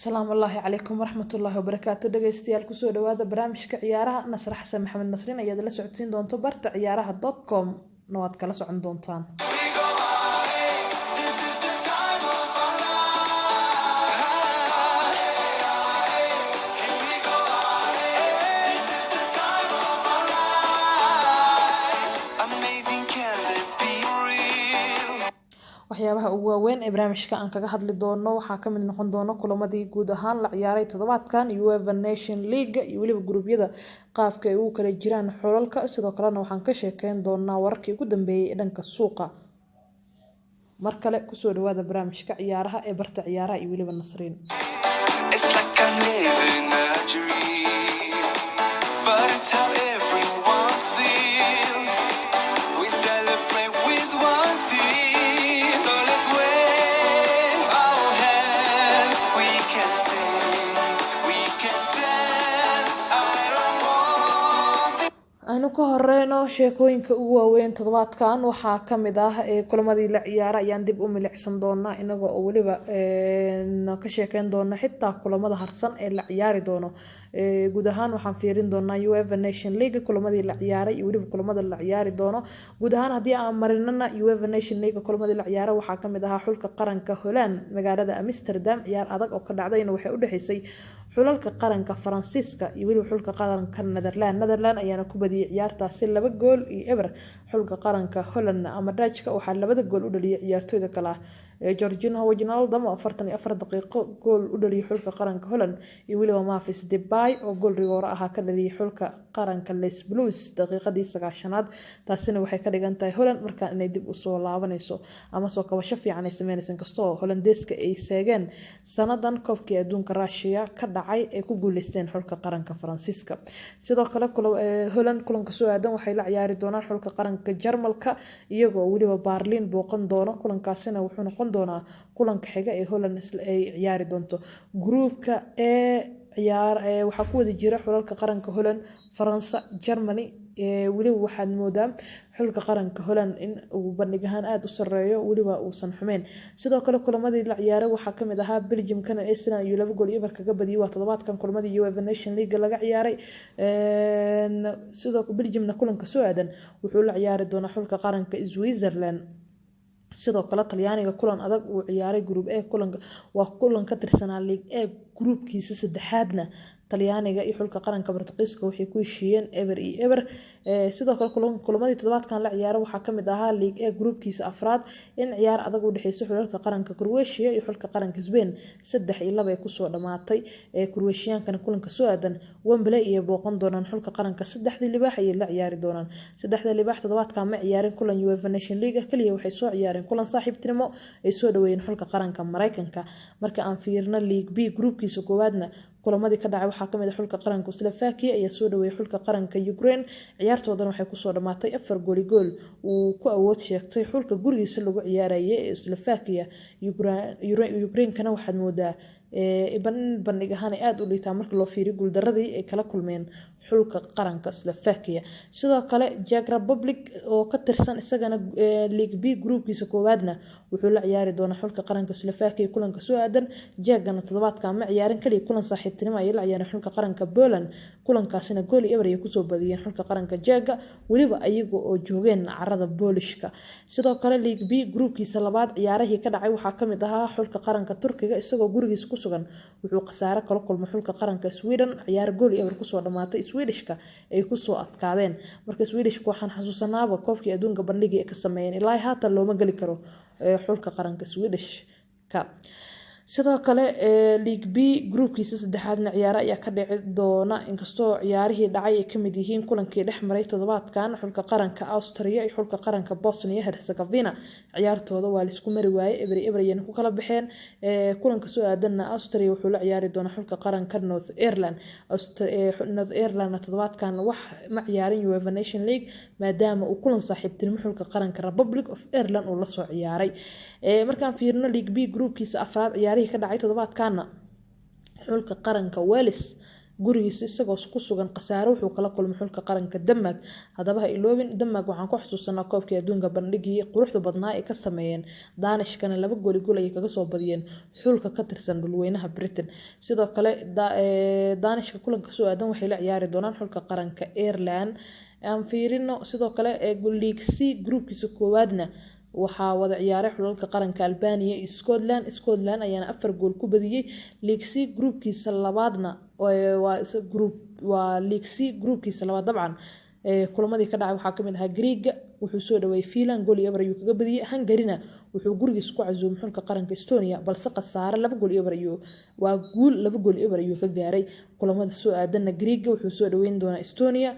السلام الله عليكم ورحمة الله وبركاته dhageystayaal kusoo dhawaada barnaamijka ciyaaraha Nasr Xasan Maxamed Nasrin ayaa la socodsiin doonto barta ciyaaraha.com nawaad kala socon doontaan waxyaabaha ugu waaweyn ee barnaamijka aan kaga hadli doono waxaa ka mid noqon doona kulamadii guud ahaan la ciyaaray toddobaadkan UEFA Nation League iyo waliba gurubyada qaabka ay ugu kala jiraan xulalka sidoo kalena waxaan ka sheekeyn doonaa wararkii ugu dambeeyay ee dhanka suuqa mar kale kusoo dhawaada barnaamijka ciyaaraha ee barta ciyaaraha iyo waliba Nasriin aynu ka horeyno sheekooyinka ugu waaweyn toddobaadkan waxaa kamid ah kulamadii la ciyaaray ayaan dib u milicsan doonaa inagoo oo waliba ka sheekeyn doona xitaa kulamada harsan ee la ciyaari doono guud ahaan waxaan fiirin doonaa UEFA Nation League kulamadii la ciyaaray iyo waliba kulamada la ciyaari doono guud ahaan haddii aan marinana UEFA Nation League kulamadii la ciyaaray waxaa kamid ahaa xulka qaranka Holland magaalada Amsterdam ciyaar adag oo ka dhacdayna waxay u dhaxaysay xulalka qaranka Faransiiska iyo waliba xulka qaranka Netherland ayaana ku badiyay ciyaartaasi 2 gool iyo eber xulka qaranka Holland ama Dutch-ka waxaa 2 gool u dhaliyay ciyaartooyda kala Jorginho Wijnaldum 44 daqiiqo gool u dhaliyay xulka qaranka Holland iyo waliba Memphis Depay oo gool rigoor ah ka dhaliyay xulka qaranka Les Blues daqiiqadii 9aad taasina waxay ka dhigan tahay Holland marka inay dib u soo laabanayso ama soo kabasho fiican ay sameynaysan kasto Hollandeeska ay seegeen sanadan koobkii adduunka Russia ka dhacay ee ku guuleysteen xulka qaranka Faransiiska sidoo kale Holland kulanka soo aadan waxay la ciyaari doonaan xulka qaranka Jarmalka iyagoo waliba Berlin booqan doono kulankaasina wuxuu noqon doonaa kulanka xiga ee Holland ay ciyaari doonto groupka ee ciyaar waxa ku wada jira xulalka qaranka Holland Faransa Germany waliba waxaad moodaa xulka qaranka Holland in uu bandhigahan aad u sareeyo waliba uusan xumeyn sidoo kale kulamadii la ciyaaray waxaa kamid ahaa Belgium kana Iceland iyo 2 gool iyo eber kaga badiyay waa toddobaadkan kulamadii UEFA Nation League laga ciyaaray sidoo Belgiumna kulanka soo aadan wuxuu la ciyaari doonaa xulka qaranka Switzerland sidoo kale Talyaaniga kulan adag uu ciyaaray group A kulan ka tirsanaa League A groupkiisa saddexaadna Talyaaniga iyo xulka qaranka Portugiiska waxay ku heshiiyeen eber iyo eber sidoo kale kulamadii toddobaadkan la ciyaaray waxaa kamid ahaa League A groupkiisa afraad in ciyaar adag u dhaxeysay xulka qaranka Croatia iyo xulka qaranka Spain 3-2 ay ku soo dhamaatay Croatiankana kulanka soo aadan Wembley iyo booqan doonaan xulka qaranka 3 libaax ay la ciyaari doonaan 3 libaax toddobaadkan ma ciyaarin kulan UEFA Nation League kaliya waxay soo ciyaareen kulan saaxiibtinimo ay soo dhaweeyeen xulka qaranka Mareykanka marka aan fiirno League B groupkiisa koowaadna kulamadii ka dhacay waxaa kamid ah xulka qaranka Slovakia ayaa soo dhaweeyay xulka qaranka Ukraine ciyaartoodan waxay ku soo dhamaatay 4 gool uu ku awood sheegtay xulka gurigiisa lagu ciyaarayay ee Slovakia Ukraine kana waxaad moodaa bandhigahan aad u liitaa marka loo fiiriyo guul daradii ay kala kulmeen xulka qaranka Slovakia sidoo kale Czech Republic oo ka tirsan isagana League B groupkiisa koowaadna wuxuu la ciyaari doonaa xulka qaranka Slovakia kulanka soo aadan Czechna toddobaadkan ma ciyaarin kaliya kulan saaxiibtinimo ay la ciyaareen xulka qaranka Poland kulankaasina gool iyo eber ay ku soo badiyeen xulka qaranka Czech waliba ayaga oo joogeen carada Boolishka sidoo kale League B groupkiisa labaad ciyaarihii ka dhacay waxaa kamid ahaa xulka qaranka Turkiga isagoo gurigiisa ku sugan wuxuu qasaare kala kulmay xulka qaranka Sweden ciyaar gool iyo eber ku soo dhamaatay Swedishka ay ku soo adkaadeen marka Swedishka waxaan xasuusanaaba koobkii adduunka bandhigii ka sameeyeen ilaa haata looma gali karo xulka qaranka Swedishka sidoo kale League B groupkiisa saddexaadna ciyaar ayaa ka dhici doona inkastoo ciyaarihii dhacay ay kamid yihiin kulankii dhexmaray toddobaadkan xulka qaranka Austria iyo xulka qaranka Bosnia Herzegovina ciyaartooda waa la isku mari waayay eber ayay ku kala baxeen kulanka soo aadanna Austria wuxuu la ciyaari doonaa xulka qaranka North Ireland toddobaadkan wax ma ciyaarin UEFA Nation League maadaama uu kulan saaxiibtinimo xulka qaranka Republic of Ireland uu la soo ciyaaray markaan fiirino League B groupkiisa afraad ciyaarihii ka dhacay toddobaadkan xulka qaranka Wales gurigiisa isagoo ku sugan khasaare wuxuu kala kulmay xulka qaranka Denmark. Haddaba ha iloobin Denmark waxaan ku xasuusanaa koobkii adduunka bandhigii quruxda badnaa ay ka sameeyeen Danishkana 2 gool ay kaga soo badiyeen xulka ka tirsan dhulweynaha Britain. sidoo kale Danishka kulanka soo aadan waxay la ciyaari doonaan xulka qaranka Ireland aan fiirino. sidoo kale League C groupkiisa koowaadna waxaa wada ciyaaray xulalka qaranka Albania iyo Scotland ayaana 4 gool ku badiyay. League C groupkiisa labaadna waa League C groupkiisa labaad dabcan kulamadii ka dhacay waxaa kamid ahaa Greek wuxuu soo dhaweeyay Finland gool iyo eber ayuu kaga badiyay. Hungary-na wuxuu gurigiisa ku casuumay xulka qaranka Estonia balse khasaare 2 gool iyo eber waa guul 2 gool iyo eber ayuu ka gaaray. kulamada soo aadanna Greek wuxuu soo dhaweyn doonaa Estonia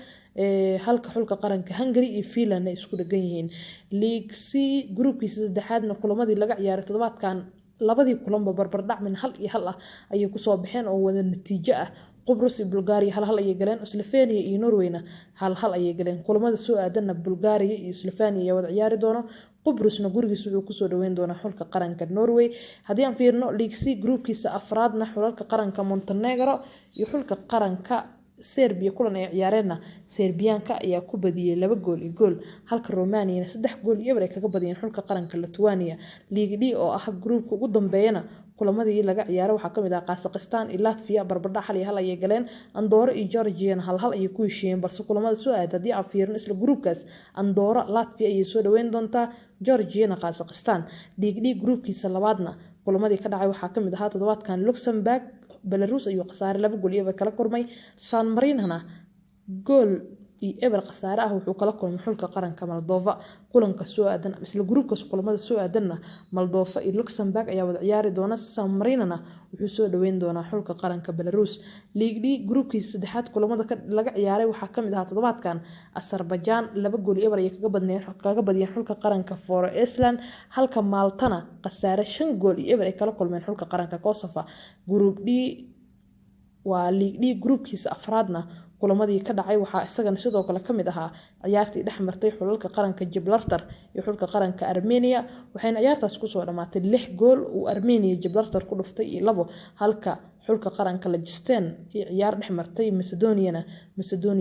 halka xulka qaranka Hungary iyo Finland ay isku dhagan yihiin. League C groupkiisa saddexaadna kulamadii laga ciyaaray toddobaadkan labadii kulanba barbardhac min 1-1 ah ayay ku soo baxeen oo wada natiijo ah. Qobrus iyo Bulgaria 1-1 ayay galeen. Slovenia iyo Norwayna 1-1 ayay galeen. kulamada soo aadanna Bulgaria iyo Slovenia ayaa wada ciyaari doona. Qobrusna gurigiisa wuxuu ku soo dhaweyn doonaa xulka qaranka Norway. haddii aan fiirno League C groupkiisa afraadna xulalka qaranka Montenegro iyo xulka qaranka Serbia kulan ay ciyaareenna Serbianka ayaa ku badiyay 2 gool iyo gool halka Romania 3 gool iyo eber ay kaga badiyeen xulka qaranka Lithuania. League D oo ah groupka ugu dambeeyana kulamadii laga ciyaaray waxaa kamid ah Kazakhstan iyo Latvia barbardhac 1-1 ayay galeen. Andorra iyo Georgia 1-1 ayay ku heshiiyeen balse kulamada soo aaday haddii aan fiirno isla groupkaas Andorra Latvia ayay soo dhaweyn doontaa Georgia Kazakhstan. League D groupkiisa labaadna kulamadii ka dhacay waxaa kamid ahaa toddobaadkan Luxembourg Belarus ayuu khasaare 2 gool iyo eber kala kulmay. San Marino gool iyo eber khasaare ah wuxuu kala kulmay xulka qaranka Moldova. kulanka soo aadan isla groupkaas kulamada soo aadanna Moldova iyo Luxembourg ayaa wada ciyaari doona. San Marino wuxuu soo dhaweyn doonaa xulka qaranka Belarus. League D groupkiisa saddexaad kulamada laga ciyaaray waxaa kamid ahaa toddobaadkan Azerbaijan 2 gool iyo eber ay kaga badiyeen xulka qaranka for Iceland halka Maltana khasaare 5 gool iyo eber ay kala kulmeen xulka qaranka Kosovo. Group D waa League D groupkiisa afraadna kulamadii ka dhacay waxaa isagana sidoo kale kamid ahaa ciyaartii dhexmartay xulalka qaranka Gibraltar iyo xulka qaranka Armenia waxayna ciyaartaas ku soo dhamaatay 6 gool oo Armenia Gibraltar ku dhuftay iyo 2 halka xulka qaranka Liechtenstein iyo ciyaar dhexmartay Macedonia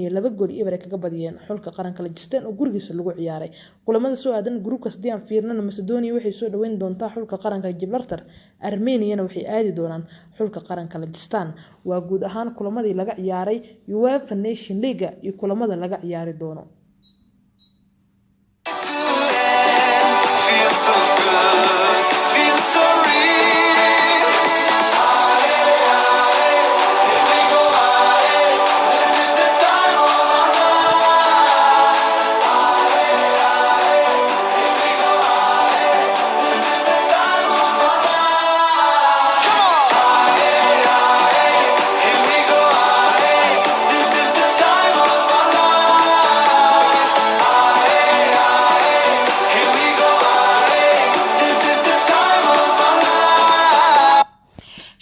2 gool iyo eber kaga badiyeen xulka qaranka Liechtenstein oo gurigiisa lagu ciyaaray. kulamada soo aadan groupkaas hadii aan fiirnana Macedonia waxay soo dhaweyn doontaa xulka qaranka Gibraltar. Armeniana waxay aadi doonaan xulka qaranka Liechtenstein. waa guud ahaan kulamadii laga ciyaaray UEFA Nation League iyo kulamada laga ciyaari doono.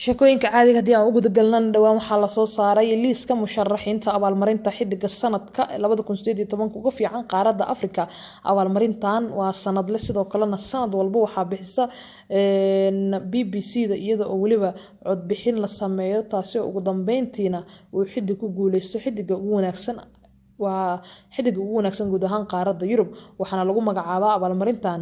sheekooyinka caadiga hadii aan ugu dagalnan dhawaan waxaa la soo saaray liiska musharaxiinta abaalmarinta xidiga sanadka 2018 ugu fiican qaaradda Afrika. abaalmarintan waa sanadle sidoo kalena sanad walba waxaa bixisa BBC-da iyada oo waliba cod bixin la sameeyo taasi ugu dambeyntiina uu xidig ku guuleysto xidiga ugu wanaagsan waa xidiga ugu wanaagsan guud ahaan qaaradda Yurub waxaana lagu magacaabaa abaalmarintan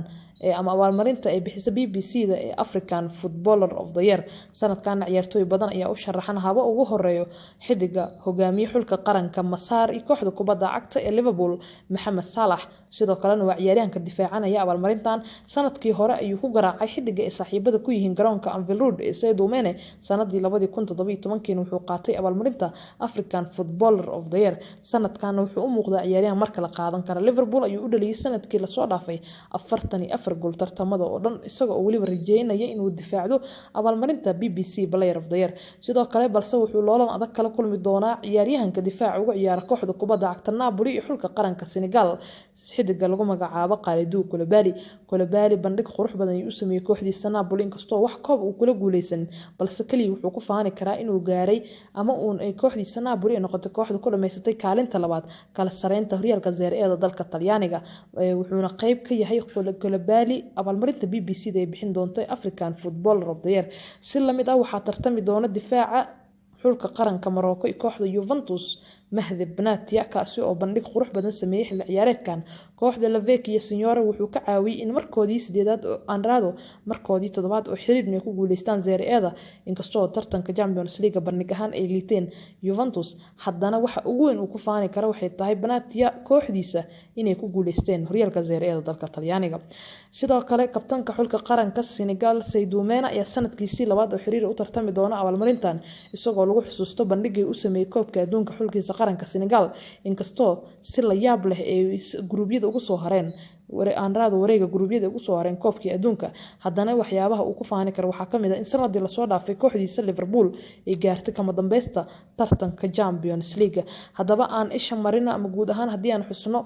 ama abaalmarinta ay bixisa BBC-da ee African Footballer of the Year. sanadkan ciyaartooy badan ayaa u sharaxan haba ugu horeeyo xidiga hogaamiye xulka qaranka Masar iyo kooxda kubadda cagta ee Liverpool Mohamed Salah. sidoo kalena waa ciyaaryahanka difaacanaya abaalmarintan sanadkii hore ayuu ku garaacay xidiga ay saaxiibada ku yihiin garoonka Anfield Road ee Sadio Mane sanadii 2017 wuxuu qaatay abaalmarinta African Footballer of the Year. sanadkan wuxuu u muuqdaa ciyaaryahan marka la qaadan kara. Liverpool ayuu u dhaliyay sanadkii la soo dhaafay 44 gool tartamada oo dhan isagoo waliba rajeynaya inuu difaacdo abaalmarinta BBC Player of the Year. sidoo kale balse wuxuu loolan adag kala kulmi doonaa ciyaaryahanka difaaca uga ciyaara kooxda kubadda cagta Napoli iyo xulka qaranka Senegal xidiga lagu magacaabo Kalidou Koulibaly bandhig qurux badan ayuu u sameeyay kooxdiisa Napoli inkastoo wax koob uu kula guuleysan balse kaliya wuxuu ku faani karaa inuu gaaray ama ay kooxdiisa Napoli ay noqotay kooxda ku dhameysatay kaalinta labaad kala sareynta horyaalka Serie A dalka Talyaaniga. wuxuuna qayb ka yahay Koulibaly abaalmarinta BBC-da ay bixin doonto African Footballer of the Year. si lamid ah waxaa tartami doona difaaca xulka qaranka Morocco iyo kooxda Juventus Mahdi Benatia kaasi oo bandhig qurux badan sameeyay xilli ciyaareedkan kooxda Lavekia Signora wuxuu ka caawiyay in markoodii 8aad oo Andrado markoodii 7aad oo xiriir ay ku guuleystaan Serie A inkastoo tartanka Champions League bandhig ahaan ay liiteen Juventus haddana waxa ugu weyn uu ku faani karo waxay tahay Benatia kooxdiisa inay ku guuleysteen horyaalka Serie A dalka Talyaaniga sidoo kale kabtanka xulka qaranka Senegal Sadio Mane ayaa sanadkiisii labaad oo xiriir u tartami doona abaalmarintan isagoo lagu xusuusto bandhigii uu sameeyay koobka adduunka xulkiisa qaranka Senegal inkastoo si la yaab leh ay gruubyada ugu soo hareen Andrado wareega gruubyada ugu soo hareen koobkii adduunka haddana waxyaabaha uu ku faani karo waxaa kamid ah in sanadii la soo dhaafay kooxdiisa Liverpool ay gaartay kama dambaysta tartanka Champions League haddaba aan isha marina ama guud ahaan haddii aan xusno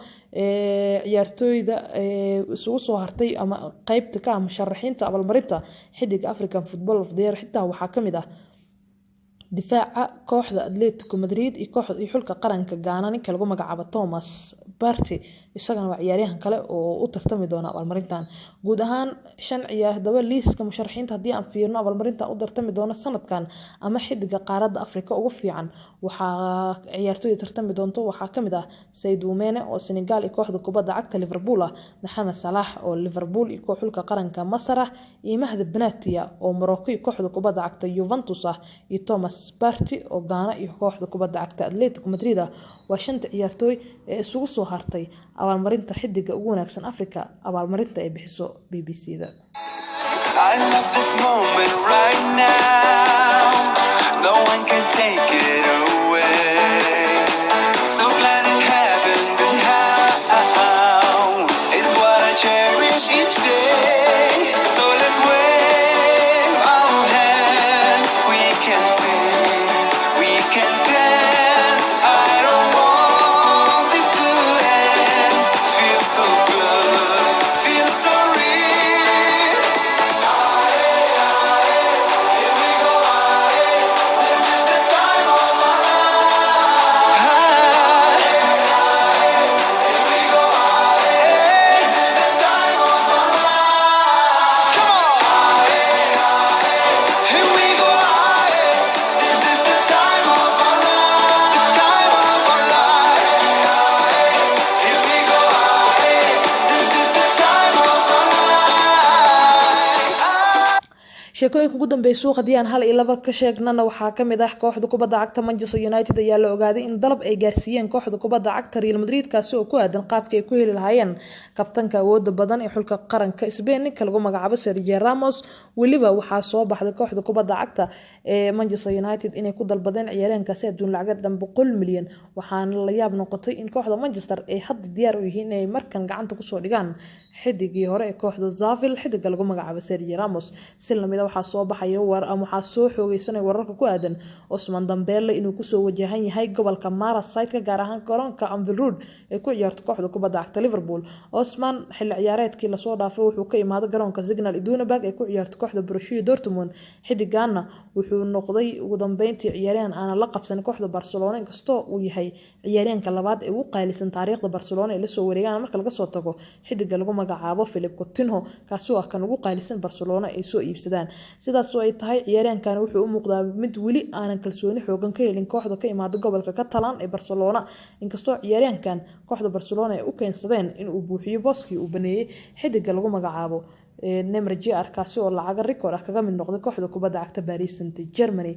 ciyaartooyda isugu soo hartay ama qaybta ka ah musharaxiinta abaalmarinta xidiga African Football of the Year xitaa waxaa kamid ah difaaca kooxda Atletico Madrid iyo kooxda xulka qaranka Ghana ninka lagu magacaabo Thomas Partey isagana waa ciyaaryahan kale oo u tartami doona abaalmarintan guud ahaan 5 ciyaardaba liiska musharaxiinta haddii aan fiirno abaalmarintan u tartami doona sanadkan ama xidiga qaaradda Afrika ugu fiican waxaa ciyaartooyda tartami doonto waxaa kamid ah Sadio Mane oo Senegal iyo kooxda kubadda cagta Liverpool Mohamed Salah oo Liverpool iyo kooxda xulka qaranka Masar iyo Mahdi Benatia oo Morocco iyo kooxda kubadda cagta Juventus iyo Thomas Partey oo Ghana iyo kooxda kubadda cagta Atletico Madrid waa 5 ciyaartooy ee isugu soo hartay abaalmarinta xidiga ugu wanaagsan Afrika abaalmarinta ay bixiso BBC-da I love this moment right now. No one can take it away. So glad it happened and how is what I cherish each day. So let's wave our hands. We can sing, we can dance. I don't want this to end. Feels so good, feels so real. Here we go, this is the time of our life. Here we go, this is the time of our life. Come on! Here we go, this is the time of our life. The time of our life. Here we go, this is the time of our life. sheekooyinka ugu dambeeyay suuqa hadii aan hal iyo laba ka sheegnana waxaa kamid ah kooxda kubadda cagta Manchester United ayaa la ogaaday in dalab ay gaarsiiyeen kooxda kubadda cagta Real Madrid kaasi oo ku aadan qaabka ay ku heli lahaayeen kabtanka awoodda badan ee xulka qaranka Spain ninka lagu magacaabo Sergio Ramos waliba waxaa soo baxday kooxda kubadda cagta ee Manchester United inay ku dalbadeen ciyaaryahankaasi adduun lacag dhan 100 milyan waxaana la yaab noqotay in kooxda Manchester ay hadda diyaar u yihiin inay markan gacanta ku soo dhigaan xidigii hore ee kooxda Zavil xidiga lagu magacaabo Sergio Ramos si lamida waxaa soo baxay war ama waxaa soo xoogeysanay wararka ku aadan Ousmane Dembele inuu ku soo wajahan yahay gobolka Marseille gaar ahaan garoonka Anfield Road ee ku ciyaarto kooxda kubadda cagta Liverpool Ousmane xilli ciyaareedkii la soo dhaafay wuxuu ka imaaday garoonka Signal Iduna Park ee ku ciyaarto kooxda Borussia Dortmund xidigana wuxuu noqday ugu dambeyntii ciyaaryahan aan la qabsan kooxda Barcelona inkastoo uu yahay ciyaaryahanka labaad ee ugu qaalisan taariikhda Barcelona ee la soo wareegaan marka laga soo tago xidiga lagu magacaabo Philippe Coutinho kaasoo ah kan ugu qaalisan Barcelona ay soo iibsadaan sidaas oo ay tahay ciyaaryahankan wuxuu u muuqdaa mid wali aanan kalsooni xoogan ka helin kooxda ka imaada gobolka Catalan ee Barcelona inkastoo ciyaaryahankan kooxda Barcelona ay u keensadeen in uu buuxiyo booskii uu baneeyay xidiga lagu magacaabo Neymar Jr kaasi oo lacag rikoor ah kaga mid noqday kooxda kubadda cagta Paris Saint-Germain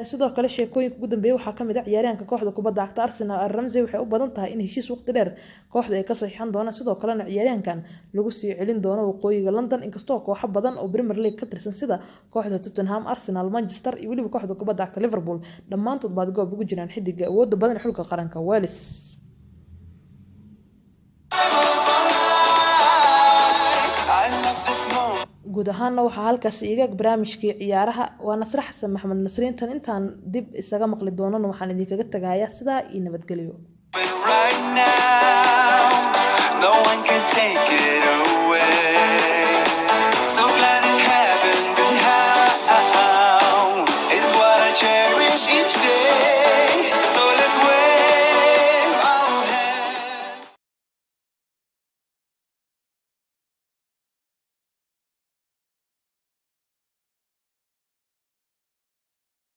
sidoo kale sheekooyinka ugu dambeeyay waxaa kamid ah ciyaaryahanka kooxda kubadda cagta Arsenal Ramsey waxay u badan tahay in heshiis waqti dheer kooxda ay ka saxiixan doonaan sidoo kalena ciyaaryahankan lagu sii celin doono waqooyiga London inkastoo kooxo badan oo Premier League ka tirsan sida kooxda Tottenham Arsenal Manchester iyo waliba kooxda kubadda cagta Liverpool dhammaantood baad goob ugu jiraan xidiga awoodda badan ee xulka qaranka Wales guud ahaanna waxaa halkaas iiga barnaamijkii ciyaaraha waa Nasra Xasan Maxamed Nasriintan intaan dib isaga maqli doonana waxaan idinkaga tagayaa sidaa iyo nabadgelyo Right now, no one can take it